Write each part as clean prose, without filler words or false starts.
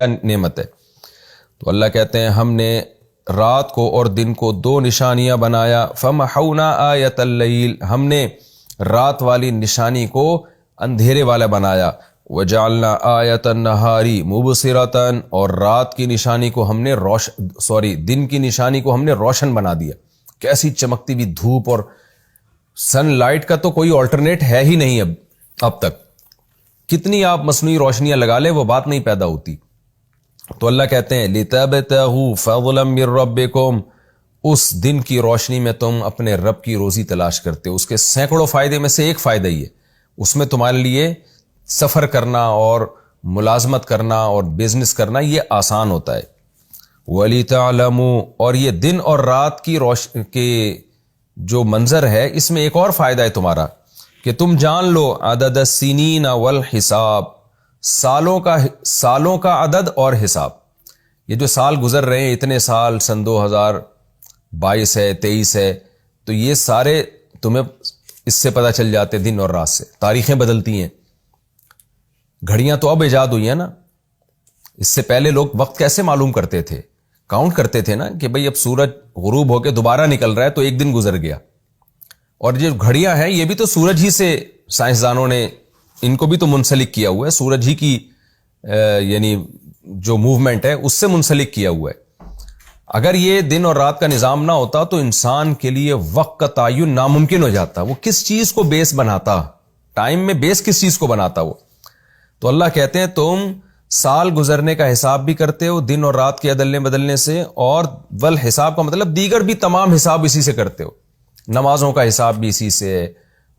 نعمت ہے۔ تو اللہ کہتے ہیں ہم نے رات کو اور دن کو دو نشانیاں بنایا، فمحونا آیت اللیل، ہم نے رات والی نشانی کو اندھیرے والا بنایا، وجعلنا آیت النہاری مبصرۃ، اور رات کی نشانی کو ہم نے دن کی نشانی کو ہم نے روشن بنا دیا۔ کیسی چمکتی ہوئی دھوپ، اور سن لائٹ کا تو کوئی آلٹرنیٹ ہے ہی نہیں اب تک، کتنی آپ مصنوعی روشنیاں لگا لیں وہ بات نہیں پیدا ہوتی۔ تو اللہ کہتے ہیں لِتَبْتَغُوا فَضْلًا مِّن رَبِّكُمْ، اس دن کی روشنی میں تم اپنے رب کی روزی تلاش کرتے ہو۔ اس کے سینکڑوں فائدے میں سے ایک فائدہ ہی ہے، اس میں تمہارے لیے سفر کرنا اور ملازمت کرنا اور بزنس کرنا یہ آسان ہوتا ہے۔ وَلِتَعْلَمُوا، اور یہ دن اور رات کی کے جو منظر ہے اس میں ایک اور فائدہ ہے تمہارا، کہ تم جان لو عدد السنین والحساب، سالوں کا عدد اور حساب۔ یہ جو سال گزر رہے ہیں، اتنے سال، سن 2022 ہے، 23 ہے، تو یہ سارے تمہیں اس سے پتہ چل جاتے دن اور رات سے۔ تاریخیں بدلتی ہیں، گھڑیاں تو اب ایجاد ہوئی ہیں نا، اس سے پہلے لوگ وقت کیسے معلوم کرتے تھے؟ کاؤنٹ کرتے تھے نا کہ بھئی اب سورج غروب ہو کے دوبارہ نکل رہا ہے تو ایک دن گزر گیا۔ اور جو گھڑیاں ہیں یہ بھی تو سورج ہی سے سائنسدانوں نے ان کو بھی تو منسلک کیا ہوا ہے، سورج ہی کی یعنی جو موومنٹ ہے اس سے منسلک کیا ہوا ہے۔ اگر یہ دن اور رات کا نظام نہ ہوتا تو انسان کے لیے وقت کا تعین ناممکن ہو جاتا۔ وہ کس چیز کو بیس بناتا، ٹائم میں بیس کس چیز کو بناتا وہ؟ تو اللہ کہتے ہیں تم سال گزرنے کا حساب بھی کرتے ہو دن اور رات کے عدلنے بدلنے سے، اور والحساب کا مطلب دیگر بھی تمام حساب اسی سے کرتے ہو۔ نمازوں کا حساب بھی اسی سے ہے،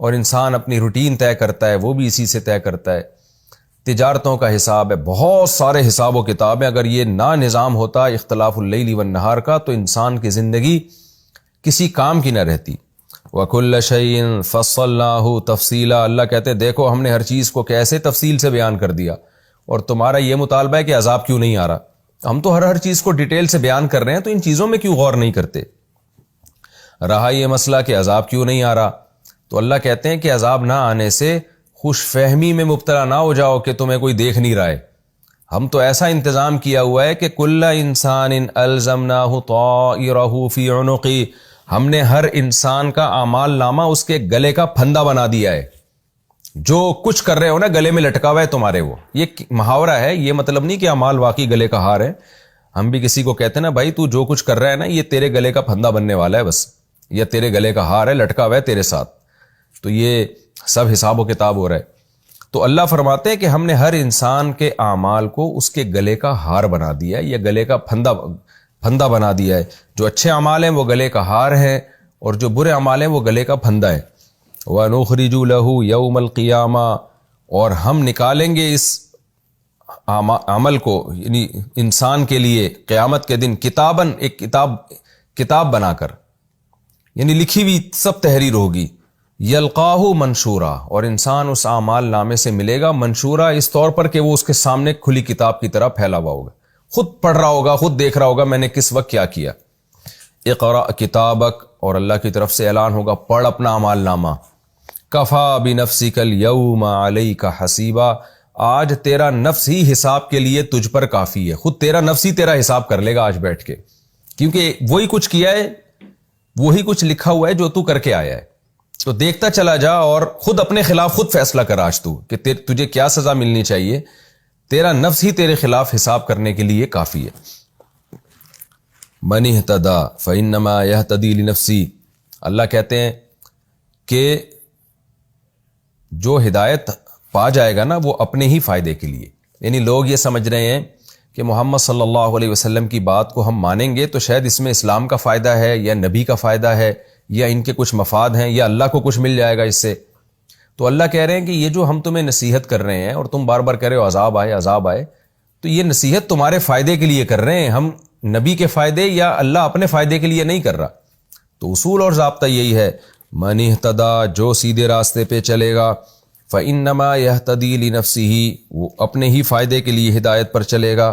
اور انسان اپنی روٹین طے کرتا ہے وہ بھی اسی سے طے کرتا ہے۔ تجارتوں کا حساب ہے، بہت سارے حساب و کتاب ہیں۔ اگر یہ نہ نظام ہوتا اختلاف اللیل والنہار کا تو انسان کی زندگی کسی کام کی نہ رہتی۔ وَكُلَّ شَيْءٍ فَصَّلْنَاهُ تَفْصِيلًا، اللہ کہتے ہیں دیکھو ہم نے ہر چیز کو کیسے تفصیل سے بیان کر دیا۔ اور تمہارا یہ مطالبہ ہے کہ عذاب کیوں نہیں آ رہا؟ ہم تو ہر چیز کو ڈیٹیل سے بیان کر رہے ہیں، تو ان چیزوں میں کیوں غور نہیں کرتے؟ رہا یہ مسئلہ کہ عذاب کیوں نہیں آ رہا، تو اللہ کہتے ہیں کہ عذاب نہ آنے سے خوش فہمی میں مبتلا نہ ہو جاؤ کہ تمہیں کوئی دیکھ نہیں رہا ہے۔ ہم تو ایسا انتظام کیا ہوا ہے کہ کل انسان الزمناہ طائرہ فی عنقی، ہم نے ہر انسان کا اعمال نامہ اس کے گلے کا پھندا بنا دیا ہے۔ جو کچھ کر رہے ہو نا گلے میں لٹکا ہوا ہے تمہارے۔ وہ یہ محاورہ ہے، یہ مطلب نہیں کہ اعمال واقعی گلے کا ہار ہے۔ ہم بھی کسی کو کہتے ہیں نا بھائی تو جو کچھ کر رہا ہے نا یہ تیرے گلے کا پھندا بننے والا ہے بس، یا تیرے گلے کا ہار ہے، لٹکا ہوا ہے تیرے ساتھ، تو یہ سب حساب و کتاب ہو رہا ہے۔ تو اللہ فرماتے ہیں کہ ہم نے ہر انسان کے اعمال کو اس کے گلے کا ہار بنا دیا ہے، یا گلے کا پھندا بنا دیا ہے۔ جو اچھے اعمال ہیں وہ گلے کا ہار ہیں، اور جو برے اعمال ہیں وہ گلے کا پھندا ہے۔ وَنُخْرِجُ لَهُ يَوْمَ الْقِيَامَةِ، اور ہم نکالیں گے اس عمل کو، یعنی انسان کے لیے قیامت کے دن کتاباً، ایک کتاب بنا کر، یعنی لکھی ہوئی سب تحریر ہوگی، یلقاہ منشورا، اور انسان اس اعمال نامے سے ملے گا منشورا اس طور پر کہ وہ اس کے سامنے کھلی کتاب کی طرح پھیلا ہوا ہوگا، خود پڑھ رہا ہوگا، خود دیکھ رہا ہوگا میں نے کس وقت کیا کیا۔ اقرأ کتابک، اور اللہ کی طرف سے اعلان ہوگا پڑھ اپنا اعمال نامہ۔ کفا بنفسک اليوم علیک حسیبا، آج تیرا نفس ہی حساب کے لیے تجھ پر کافی ہے، خود تیرا نفس ہی تیرا حساب کر لے گا آج بیٹھ کے، کیونکہ وہی کچھ کیا ہے، وہی کچھ لکھا ہوا ہے جو تو کر کے آیا ہے۔ تو دیکھتا چلا جا اور خود اپنے خلاف خود فیصلہ کر آج تو کہ تجھے کیا سزا ملنی چاہیے، تیرا نفس ہی تیرے خلاف حساب کرنے کے لیے کافی ہے۔ من اہتدی فانما یہتدی لنفسی، اللہ کہتے ہیں کہ جو ہدایت پا جائے گا نا وہ اپنے ہی فائدے کے لیے، یعنی لوگ یہ سمجھ رہے ہیں کہ محمد صلی اللہ علیہ وسلم کی بات کو ہم مانیں گے تو شاید اس میں اسلام کا فائدہ ہے، یا نبی کا فائدہ ہے، یا ان کے کچھ مفاد ہیں، یا اللہ کو کچھ مل جائے گا اس سے۔ تو اللہ کہہ رہے ہیں کہ یہ جو ہم تمہیں نصیحت کر رہے ہیں اور تم بار بار کہہ رہے ہو عذاب آئے عذاب آئے، تو یہ نصیحت تمہارے فائدے کے لیے کر رہے ہیں، ہم نبی کے فائدے یا اللہ اپنے فائدے کے لیے نہیں کر رہا۔ تو اصول اور ضابطہ یہی ہے، من اہتدی، جو سیدھے راستے پہ چلے گا، فانما یہتدی لنفسہ، وہ اپنے ہی فائدے کے لیے ہدایت پر چلے گا،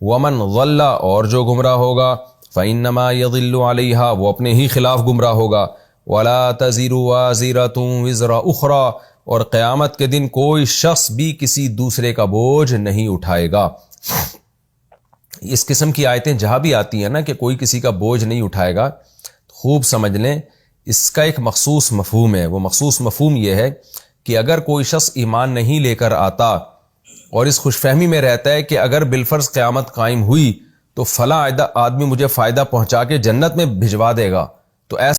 ومن ضل، اور جو گمراہ ہوگا، فانما یضل علیہا، وہ اپنے ہی خلاف گمراہ ہوگا، ولا تزر وازرۃ وزر اخری، اور قیامت کے دن کوئی شخص بھی کسی دوسرے کا بوجھ نہیں اٹھائے گا۔ اس قسم کی آیتیں جہاں بھی آتی ہیں نا کہ کوئی کسی کا بوجھ نہیں اٹھائے گا، خوب سمجھ لیں اس کا ایک مخصوص مفہوم ہے. وہ مخصوص مفہوم یہ ہے کہ اگر کوئی شخص ایمان نہیں لے کر آتا اور اس خوش فہمی میں رہتا ہے کہ اگر بالفرض قیامت قائم ہوئی تو فلاں آدمی مجھے فائدہ پہنچا کے جنت میں بھجوا دے گا، تو ایسا